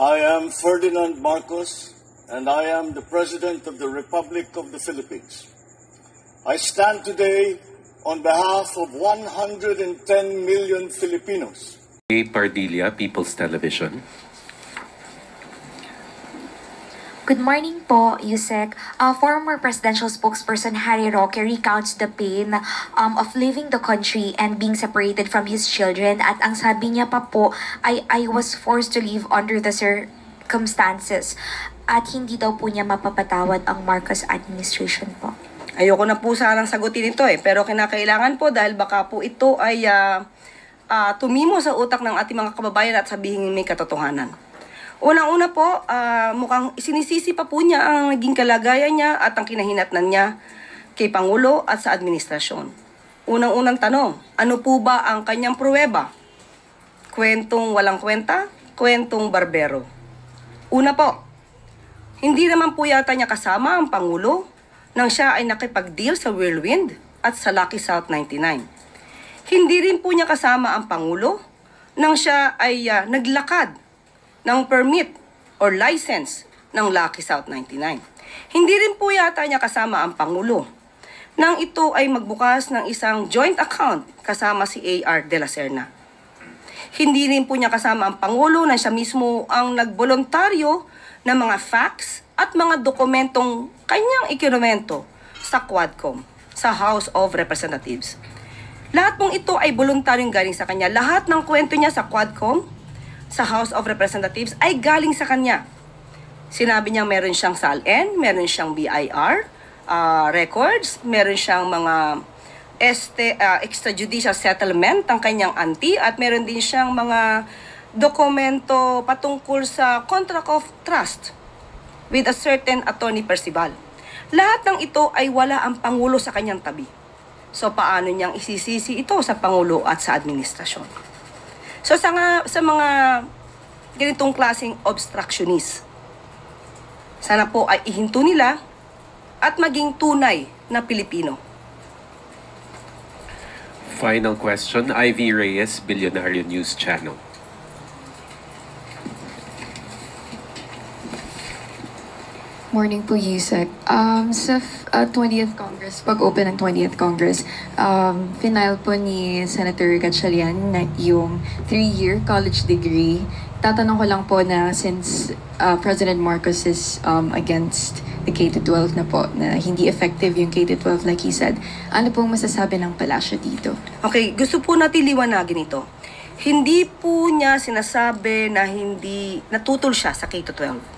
I am Ferdinand Marcos, and I am the President of the Republic of the Philippines. I stand today on behalf of 110 million Filipinos. Pardilla, People's Television. Good morning po, Yusek. Former presidential spokesperson Harry Roque recounts the pain of leaving the country and being separated from his children. At ang sabi niya pa po ay I was forced to leave under the circumstances. At hindi daw po niya mapapatawad ang Marcos administration po. Ayoko na po sanang sagutin ito pero kinakailangan po dahil baka po ito ay tumimo sa utak ng ating mga kababayan at sabihin may katotohanan. Unang-una po, mukhang sinisisi pa po niya ang naging kalagayan niya at ang kinahinatnan niya kay Pangulo at sa administrasyon. Unang-unang tanong, ano po ba ang kanyang pruweba? Kwentong walang kwenta? Kwentong barbero? Una po, hindi naman po yata niya kasama ang Pangulo nang siya ay nakipag-deal sa Whirlwind at sa Lucky South 99. Hindi rin po niya kasama ang Pangulo nang siya ay naglakad ng permit or license ng Lucky South 99. Hindi rin po yata niya kasama ang Pangulo nang ito ay magbukas ng isang joint account kasama si A.R. de la Serna. Hindi rin po niya kasama ang Pangulo na siya mismo ang nagboluntaryo ng mga facts at mga dokumentong kanyang ikinumento sa Quadcom, sa House of Representatives. Lahat pong ito ay voluntaryong galing sa kanya. Lahat ng kwento niya sa Quadcom, sa House of Representatives ay galing sa kanya. Sinabi niya meron siyang SALN, meron siyang BIR records, meron siyang mga extrajudicial settlement ang kanyang auntie at meron din siyang mga dokumento patungkol sa contract of trust with a certain Attorney Percival. Lahat ng ito ay wala ang Pangulo sa kanyang tabi. So paano niyang isisisi ito sa Pangulo at sa administrasyon? So sa mga ganitong klaseng obstructionist, sana po ay ihinto nila at maging tunay na Pilipino. Final question, Ivy Reyes, Billionaire News Channel. Morning po, Yusek. Sa 20th Congress, pag-open ng 20th Congress, final po ni Senator Gatchalian na yung 3-year college degree. Tatanong ko lang po na since President Marcos is against the K-12 na po, na hindi effective yung K-12 like he said, ano pong masasabi ng palasyo dito? Okay, gusto po natin liwanagin ito. Hindi po niya sinasabi na hindi natutol siya sa K-12.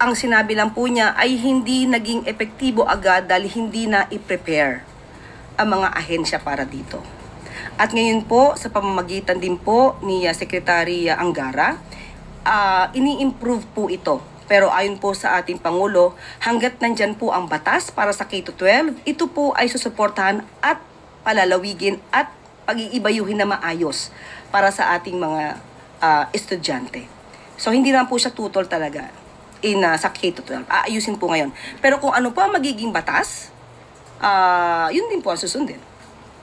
Ang sinabi lang po niya ay hindi naging epektibo agad dahil hindi na i-prepare ang mga ahensya para dito. At ngayon po, sa pamamagitan din po ni Secretary Angara, ini-improve po ito. Pero ayon po sa ating Pangulo, hanggat nandyan po ang batas para sa K-12, ito po ay susuportahan at palalawigin at pag-iibayuhin na maayos para sa ating mga estudyante. So hindi lang po siya tutol talaga sa K-12. Aayusin po ngayon. Pero kung ano po ang magiging batas, yun din po ang susundin.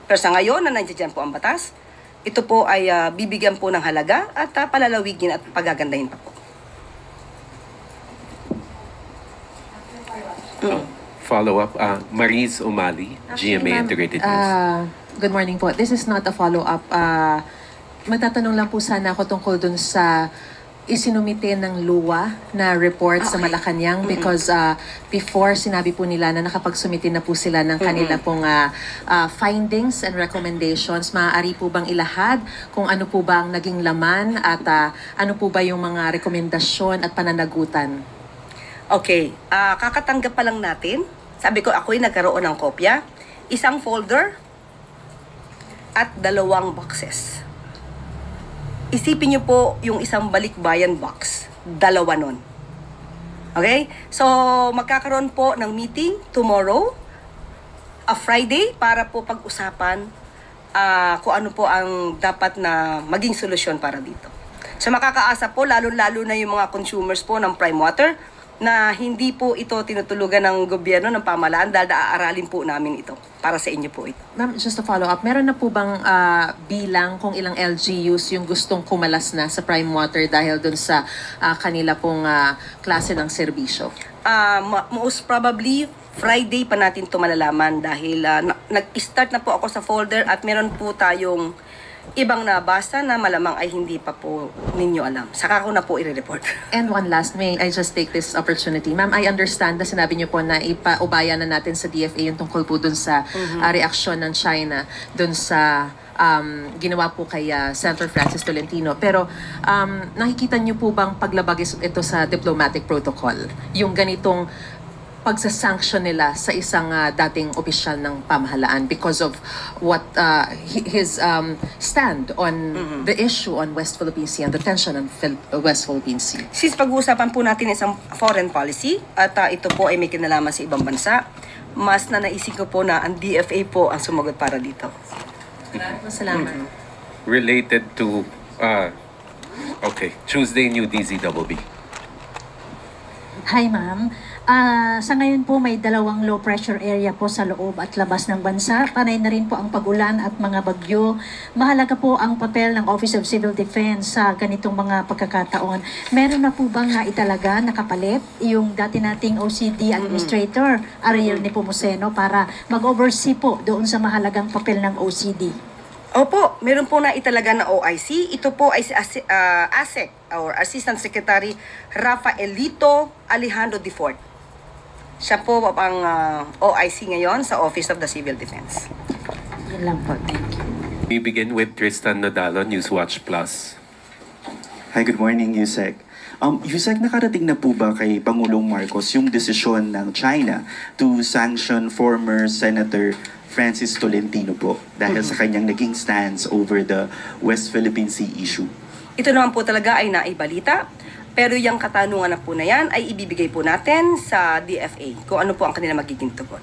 Pero sa ngayon na nandiyan po ang batas, ito po ay bibigyan po ng halaga at palalawigin at pagagandahin pa po. Follow-up, Mariz Umali, GMA Integrated News. Good morning po. This is not a follow-up. Magtatanong lang po sana ako tungkol dun sa isinumite ng LUWA na report sa Malacanang because before sinabi po nila na nakapagsumite na po sila ng kanila pong findings and recommendations. Maaari po bang ilahad kung ano po ba ang naging laman at ano po ba yung mga rekomendasyon at pananagutan? Okay, kakatanggap pa lang natin. Sabi ko ako'y nagkaroon ng kopya, isang folder at 2 boxes. Isipin niyo po yung isang balikbayan box. 2 nun. Okay? So, magkakaroon po ng meeting tomorrow, a Friday, para po pag-usapan kung ano po ang dapat na maging solusyon para dito. So, makakaasa po, lalo-lalo na yung mga consumers po ng prime water, na hindi po ito tinutulugan ng gobyerno, ng pamahalaan, dahil aaralin po namin ito. Para sa inyo po ito. Ma'am, just to follow up, meron na po bang bilang kung ilang LGUs yung gustong kumalas na sa Prime Water dahil dun sa kanila pong klase ng serbisyo? Most probably, Friday pa natin ito malalaman dahil nag-start na po ako sa folder at meron po tayong ibang nabasa na malamang ay hindi pa po ninyo alam. Saka ko na po i-report. And one last, may I just take this opportunity? Ma'am, I understand na sinabi niyo po na ipaubaya na natin sa DFA yung tungkol po dun sa reaksyon ng China dun sa ginawa po kay Senator Francis Tolentino. Pero nakikita niyo po bang paglabag ito sa diplomatic protocol? Yung ganitong pagsasanction nila sa isang dating opisyal ng pamahalaan because of what his stand on the issue on West Philippine Sea and the tension on West Philippine Sea. Since pag-uusapan po natin isang foreign policy at ito po ay may kinalaman sa ibang bansa, mas na naisip ko po na ang DFA po ang sumagot para dito. Maraming salamat. Related to, Tuesday New DZBB. Hi ma'am. Sa ngayon po may dalawang low pressure area po sa loob at labas ng bansa. Panay na rin po ang pag-ulan at mga bagyo. Mahalaga po ang papel ng Office of Civil Defense sa ganitong mga pagkakataon. Meron na po bang naitalaga, nakapalit, yung dati nating OCD Administrator, Ariel Nepomuceno, para mag-oversee po doon sa mahalagang papel ng OCD? Opo, meron po na italaga na OIC. Ito po ay si ASEC or Assistant Secretary Rafaelito Alejandro Defort. Siya po ang OIC ngayon sa Office of the Civil Defense. Yan lang po. Thank you. We begin with Tristan Nodalo, Newswatch Plus. Hi, good morning, Yusek. Yusek, nakarating na po ba kay Pangulong Marcos yung desisyon ng China to sanction former Senator Francis Tolentino po dahil sa kanyang naging stance over the West Philippine Sea issue? Ito naman po talaga ay naibalita. Pero yung katanungan na po na yan ay ibibigay po natin sa DFA kung ano po ang kanila magiging tugon.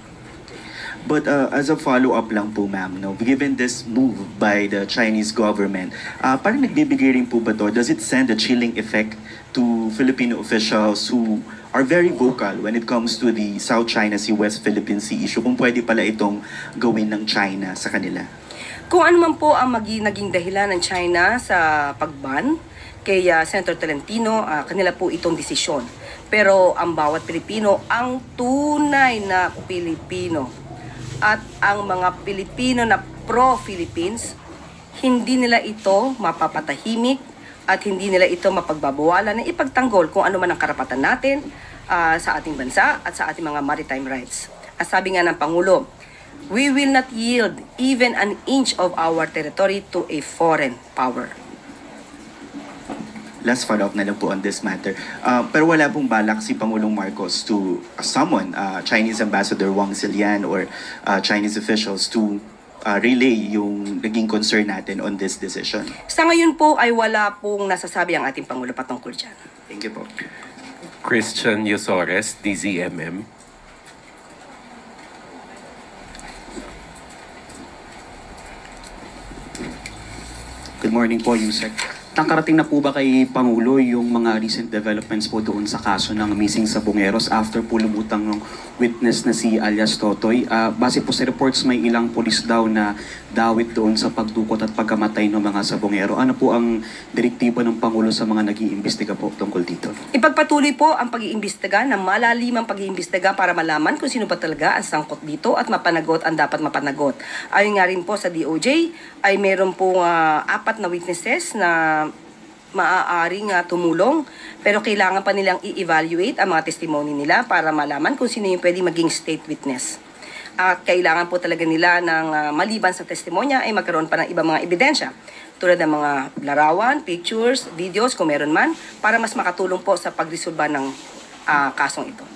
But as a follow-up lang po ma'am, no, given this move by the Chinese government, parang nagbibigay rin po ba to, does it send a chilling effect to Filipino officials who are very vocal when it comes to the South China Sea, West Philippine Sea issue, kung pwede pala itong gawin ng China sa kanila? Kung ano man po ang naging dahilan ng China sa pagban kay Senator Tolentino, kanila po itong desisyon. Pero ang bawat Pilipino, ang tunay na Pilipino at ang mga Pilipino na pro-Philippines, hindi nila ito mapapatahimik at hindi nila ito mapagbabawalan na ipagtanggol kung ano man ang karapatan natin sa ating bansa at sa ating mga maritime rights. At sabi nga ng Pangulo, we will not yield even an inch of our territory to a foreign power. Last follow-up na lang po on this matter. Pero wala pong balak si Pangulong Marcos to summon Chinese Ambassador Wang Zilian or Chinese officials to relay yung naging concern natin on this decision? Sa ngayon po ay wala pong nasasabi ang ating Pangulo patungkol dyan. Thank you po. Christian Yosores, DZMM. Good morning po, Yusek. Nakarating na po ba kay Pangulo yung mga recent developments po doon sa kaso ng missing Sabongeros after po lumutang ng witness na si alias Totoy? Base po sa reports, may ilang polis daw na dawit doon sa pagdukot at pagkamatay ng mga Sabongero. Ano po ang direktiba ng Pangulo sa mga nag-iimbestiga po tungkol dito? Ipagpatuloy po ang pag-iimbestiga ng malalimang pag-iimbestiga para malaman kung sino ba talaga ang sangkot dito at mapanagot ang dapat mapanagot. Ayon nga rin po sa DOJ ay meron pong 4 na witnesses na maaaring tumulong, pero kailangan pa nilang i-evaluate ang mga testimony nila para malaman kung sino yung pwede maging state witness. At kailangan po talaga nila ng maliban sa testimonya ay magkaroon pa ng ibang mga ebidensya tulad ng mga larawan, pictures, videos kung meron man para mas makatulong po sa pagresolba ng kasong ito.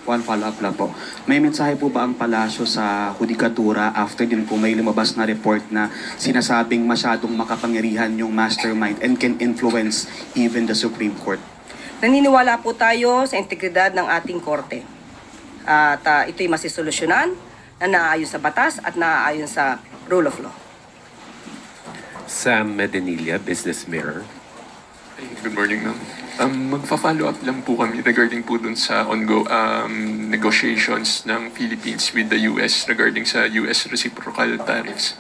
One follow-up lang po. May mensahe po ba ang palasyo sa hudikatura after din po may lumabas na report na sinasabing masyadong makapangyarihan yung mastermind and can influence even the Supreme Court? Naniniwala po tayo sa integridad ng ating korte. At ito'y masisolusyonan na naaayon sa batas at naaayon sa rule of law. Sam Medenilla, Business Mirror. Good morning, ma'am. Magfa-follow up lang po kami regarding po dun sa negotiations ng Philippines with the US regarding sa US reciprocal tariffs.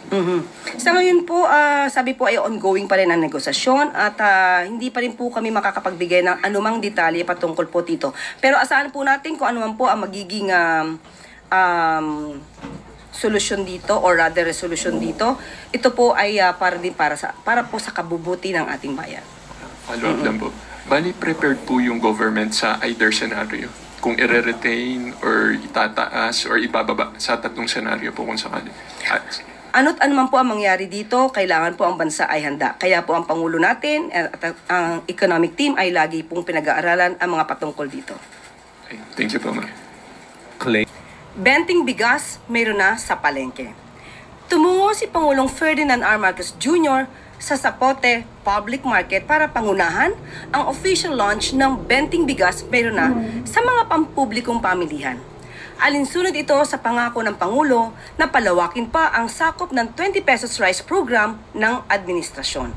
Sa ngayon po, sabi po ay ongoing pa rin ang negosasyon at hindi pa rin po kami makakapagbigay ng anumang detalye patungkol po dito. Pero asahan po natin kung anuman po ang magiging solusyon dito or rather resolution dito. Ito po ay para po sa kabubuti ng ating bayan. Follow up lang po. Bali, prepared po yung government sa either scenario. Kung i-retain or itataas or ibababa sa tatlong scenario po kung sakali. Ano't anuman po ang mangyari dito, kailangan po ang bansa ay handa. Kaya po ang Pangulo natin at ang economic team ay lagi pong pinag-aaralan ang mga patungkol dito. Okay. Thank you po, ma'am. Clay. Benting bigas, mayroon na sa palengke. Tumungo si Pangulong Ferdinand R. Marcos Jr. sa Zapote Public Market para pangunahan ang official launch ng benting bigas mayroon na sa mga pampublikong pamilihan. Alinsunod ito sa pangako ng Pangulo na palawakin pa ang sakop ng 20 pesos rice program ng administrasyon.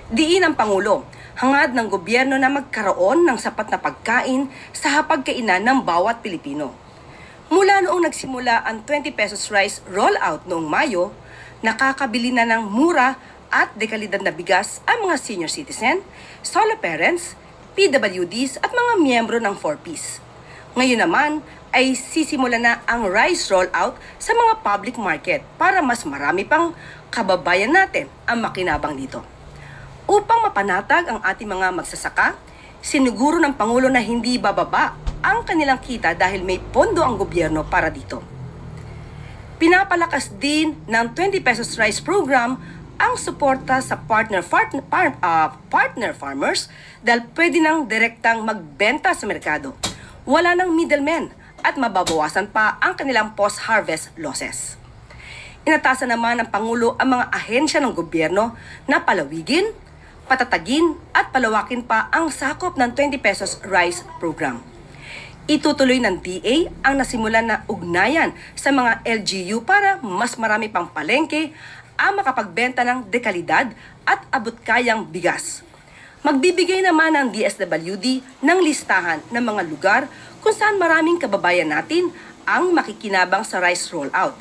Diin ang Pangulo, hangad ng gobyerno na magkaroon ng sapat na pagkain sa hapagkainan ng bawat Pilipino. Mula noong nagsimula ang 20 pesos rice rollout noong Mayo, nakakabili na ng mura at dekalidad na bigas ang mga senior citizen, solo parents, PWDs at mga miyembro ng 4Ps. Ngayon naman ay sisimula na ang rice rollout sa mga public market para mas marami pang kababayan natin ang makinabang dito. Upang mapanatag ang ating mga magsasaka, siniguro ng Pangulo na hindi bababa ang kanilang kita dahil may pondo ang gobyerno para dito. Pinapalakas din ng 20 pesos rice program ang suporta sa partner farmers dahil pwede nang direktang magbenta sa merkado. Wala nang middlemen at mababawasan pa ang kanilang post-harvest losses. Inatasan naman ng Pangulo ang mga ahensya ng gobyerno na palawigin, patatagin at palawakin pa ang sakop ng 20 pesos rice program. Itutuloy ng DA ang nasimulan na ugnayan sa mga LGU para mas marami pang palengke ang makapagbenta ng dekalidad at abot-kayang bigas. Magbibigay naman ang DSWD ng listahan ng mga lugar kung saan maraming kababayan natin ang makikinabang sa rice rollout,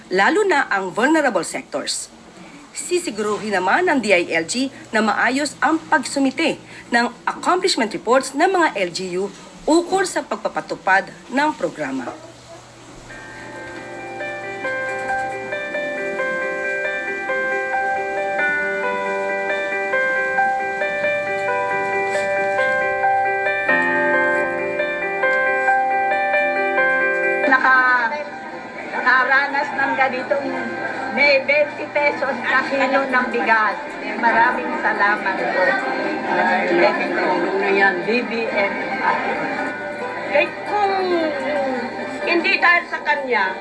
lalo na ang vulnerable sectors. Sisiguruhin naman ng DILG na maayos ang pagsumite ng accomplishment reports ng mga LGU ukol sa pagpapatupad ng programa. Nakaranas ng ganitong may 20 pesos na kilo ng bigas. Maraming salamat po. Ngayon, BBM. Kung hindi dahil sa kanya,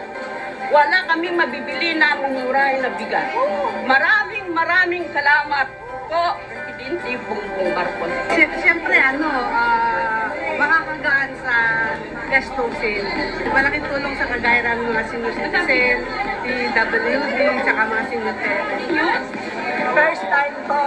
wala kami mabibili na mumuray na bigas. Maraming salamat po, Presidente Bongbong Marcos. Siyempre, makakagaan sa gastusin. Malaking tulong sa kagaya ng mga senior citizen, PWD, saka mga senior citizens. First time po.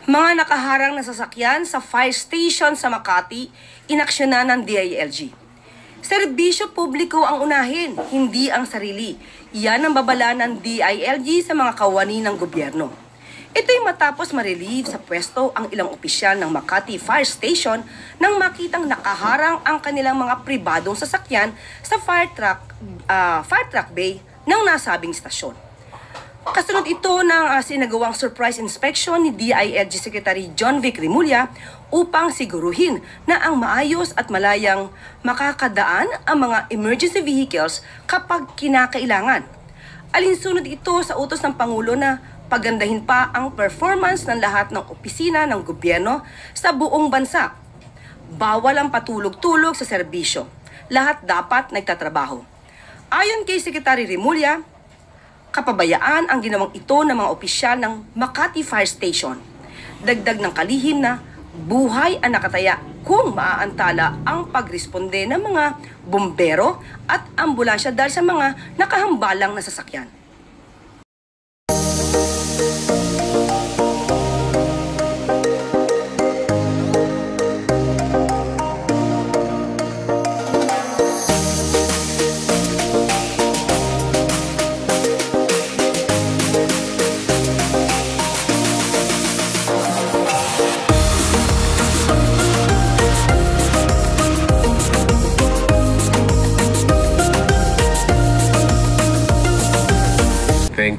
Mga nakaharang na sasakyan sa fire station sa Makati, inaksyonan ng DILG. Serbisyo publiko ang unahin, hindi ang sarili. Yan ang babala ng DILG sa mga kawani ng gobyerno. Ito'y matapos ma-relieve sa pwesto ang ilang opisyal ng Makati Fire Station nang makitang nakaharang ang kanilang mga pribadong sasakyan sa fire truck bay ng nasabing stasyon. Kasunod ito ng sinagawang surprise inspection ni DILG Secretary John Vic Rimulya upang siguruhin na ang maayos at malayang makakadaan ang mga emergency vehicles kapag kinakailangan. Alinsunod ito sa utos ng Pangulo na pagandahin pa ang performance ng lahat ng opisina ng gobyerno sa buong bansa. Bawal ang patulog-tulog sa serbisyo. Lahat dapat nagtatrabaho. Ayon kay Secretary Rimulya, kapabayaan ang ginawang ito ng mga opisyal ng Makati Fire Station. Dagdag ng kalihim na buhay ang nakataya kung maaantala ang pagresponde ng mga bombero at ambulansya dahil sa mga nakahambalang na sasakyan.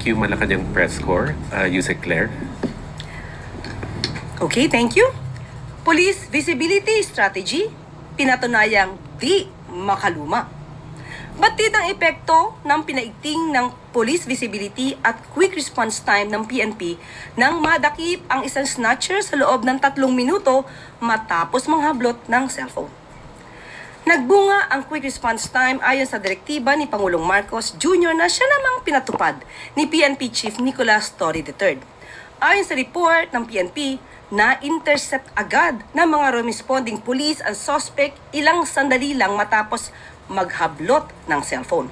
Thank you, Malacanang Press Corps. Yusek Claire. Okay, thank you. Police Visibility Strategy, pinatunayang di makaluma. Batid ang epekto ng pinaigting ng police visibility at quick response time ng PNP nang madakip ang isang snatcher sa loob ng 3 minuto matapos manghablot ng cellphone. Nagbunga ang quick response time ayon sa direktiba ni Pangulong Marcos Jr. na siya namang pinatupad ni PNP Chief Nicolas Torre III. Ayon sa report ng PNP, na-intercept agad ng mga responding police ang suspect ilang sandali lang matapos maghablot ng cellphone.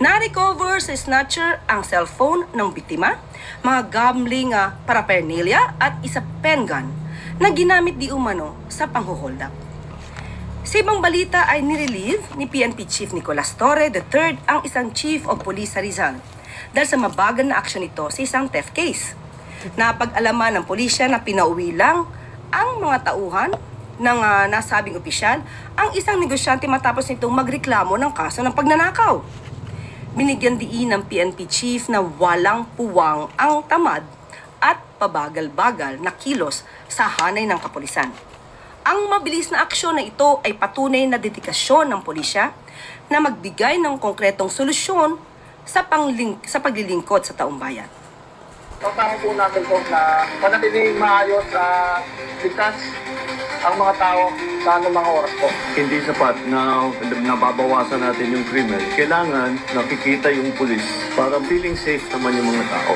Na-recover sa snatcher ang cellphone ng biktima, mga gambling paraphernalia at isa pen gun na ginamit di umano sa panghuhold up. Sa ibang balita ay nirelieve ni PNP Chief Nicolas Torre III ang isang Chief of Police sa Rizal dahil sa mabagal na aksyon nito sa isang theft case. Napag-alaman ng pulisya na pinauwi lang ang mga tauhan ng nasabing opisyal ang isang negosyante matapos nitong magreklamo ng kaso ng pagnanakaw. Binigyan diin ng PNP Chief na walang puwang ang tamad at pabagal-bagal na kilos sa hanay ng kapulisan. Ang mabilis na aksyon na ito ay patunay na dedikasyon ng pulisya na magbigay ng konkretong solusyon sa paglilingkod sa taong bayan. Tatangan po natin po na panatiling maayos at ligtas ang mga tao sa anong mga oras po. Hindi sapat na nababawasan natin yung krimen. Kailangan nakikita yung pulis para feeling safe naman yung mga tao.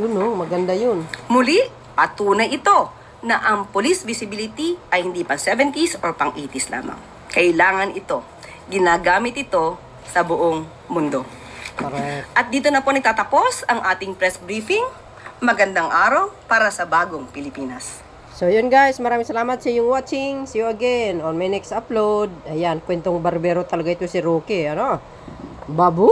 Yun maganda yun. Muli, patunay ito na ang police visibility ay hindi pang 70s or pang 80s lamang. Kailangan ito. Ginagamit ito sa buong mundo. Correct. At dito na po nagtatapos ang ating press briefing. Magandang araw para sa bagong Pilipinas. So yun guys, maraming salamat sa iyong watching. See you again on my next upload. Ayan, kwentong barbero talaga ito si Roque. Babu!